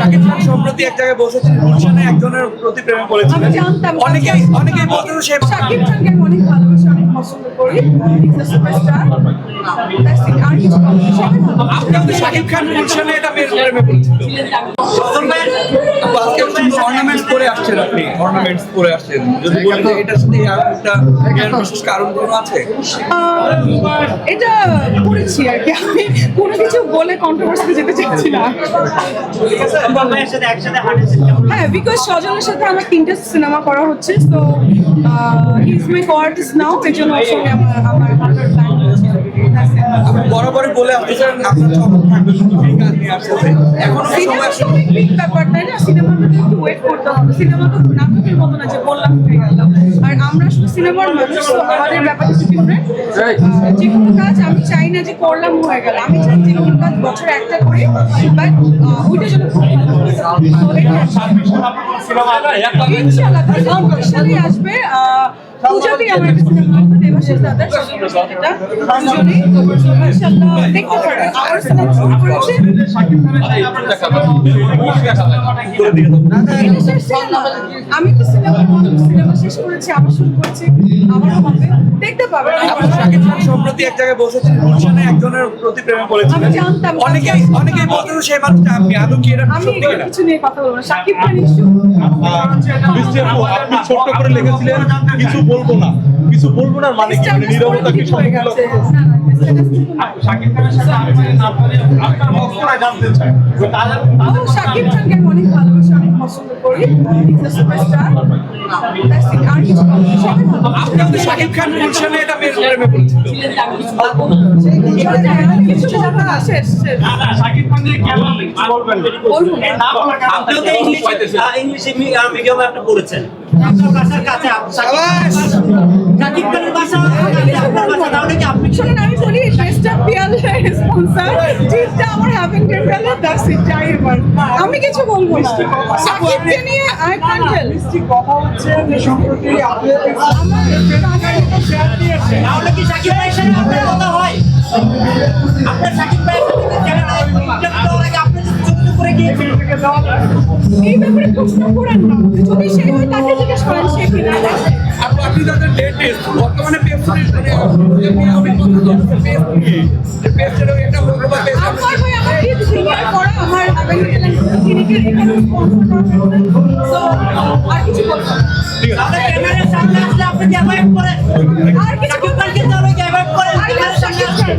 শাকিব খান সম্প্রতি এক জায়গায় বসেছেন, গুলশানে একজনের প্রতি প্রেমে পড়েছিলেন। অনেকেই বলতেন সে শাকিব খানকে আমি অনেক ভালোবাসি, অনেক পছন্দ করি। He's a superstar. That's it. আর কিছু বলবো না, সবাই ভালো। আপনি আমাদের শাকিব খান গুলশানে এটা প্রেমে পড়েছিল। আজকে শুধু অর্নামেন্টস পরে আসছেন, আপনি অর্নামেন্টস পরে আসছেন, যদি বলেন যে এটার সাথে আর একটা বিশেষ কারণ কোনো আছে? এটা করেছি আর কি, আমি কোনো কিছু বলে কন্ট্রোভার্সিতে যেতে চাচ্ছি না। হ্যাঁ, বিকজ সজলের সাথে আমার 3টা সিনেমা করা হচ্ছে, সো হি ইজ মাই কো-আর্টিস্ট নাও, এই জন্য ওর সঙ্গে আমার প্ল্যান হচ্ছে। আপনি বরাবরই বলে আসতেছেন আপনার চমক থাকবে, শুধু এই গান নিয়ে আসতেছে। এখনো কি সময় আছে? সিনেমা বিগ ব্যাপার, তাই না? সিনেমাটা তো একটু ওয়েট করতে হবে। সিনেমা তো নাটকের মতো না যে বললাম হয়ে গেল। আর আমরা শুধু সিনেমার মানুষ, তো আমাদের ব্যাপারটা একটু ডিফারেন্ট। যে কোনো কাজ আমি চাই না যে করলাম হয়ে গেল, আমি চাই যে কোনো কাজ বছরে একটা করি, বাট ওইটা যেন খুব ভালো হয়। ইনশাআল্লাহ 2019 সালেই আসবে। পূজাতেই আমার একটা সিনেমা আসবে, দেবাশিস দাদা, যেটা দুজনেই ইনশাআল্লাহ দেখতে পারবেন। আমার সিনেমা শুরু করেছে, আমি তো সিনেমা শেষ করেছি, আবার শুরু করেছি, আবারও হবে, দেখতে পাবেন। আপনি শাকিব খান সম্প্রতি এক জায়গায় বসেছেন, গুলশানে একজনের প্রতি প্রেমে পড়েছিলেন। আমি জানতাম। অনেকেই বলতেন সেই মানুষটা আপনি, আদৌ কি এটা আমি সত্যি কিনা? কিছু নিয়ে কথা বলবো না, শাকিব খান ইস্যু। বৃষ্টি আপু, আপনি ছোট্ট করে লিখেছিলেন কিছু বলবো না, কিছু বলবো না মানে কি, মানে নীরবতা কি সম্পূর্ণ? শাকিব খানকে আমি অনেক ভালোবাসি, অনেক পছন্দ করি। He's a superstar. That's it. আর কিছু বলবো না, সবাই ভালো। আপনি আমাদের শাকিব খান গুলশানে এটা প্রেমে পড়েছিল। কিছু বলবো না, শেষ। বলবো না। আপনি তো ইংলিশ মিডিয়ামে আপনি পড়েছেন, আপনার বাসার কাছে শাকিব খানের বাসা আপনার বাসা, তাহলে কি আপনি শোনেন, আমি বলি ড্রেসটা পিয়াল স্পন্সর, জিতটা আমার হ্যাভেন টেম্পেলে, দ্যাটস ইট, যাই এবার। আমি কিছু বলবো না, শাকিবকে নিয়ে আই ক্যান্ট টেল। কথা হচ্ছে যে সম্প্রতি তাহলে কি শাকিব ভাইয়ের সাথে আপনার কথা হয়? আপনার শাকিব ভাইয়ের সাথে চ্যানেলে ইন্টারভিউ দেওয়ার আগে আপনি চুপ করে গিয়েছেন? এই ব্যাপারে প্রশ্ন করেন না, যদি সে হয় তাকে জিজ্ঞেস করেন সে কিনা। আপনি তাদের লেটেস্ট বর্তমানে আমার ভাই আমার ঈদ সিনিয়র করা, আমার ক্লিনিকের এখানে স্পন্সর করা, সো আর কিছু বলবো না। তাহলে ক্যামেরার সামনে আসলে আপনি কি অ্যাভয়েড করেন? আর কিছু শাকিব খানকে তাহলে কি অ্যাভয়েড করেন? I love Shakib Khan.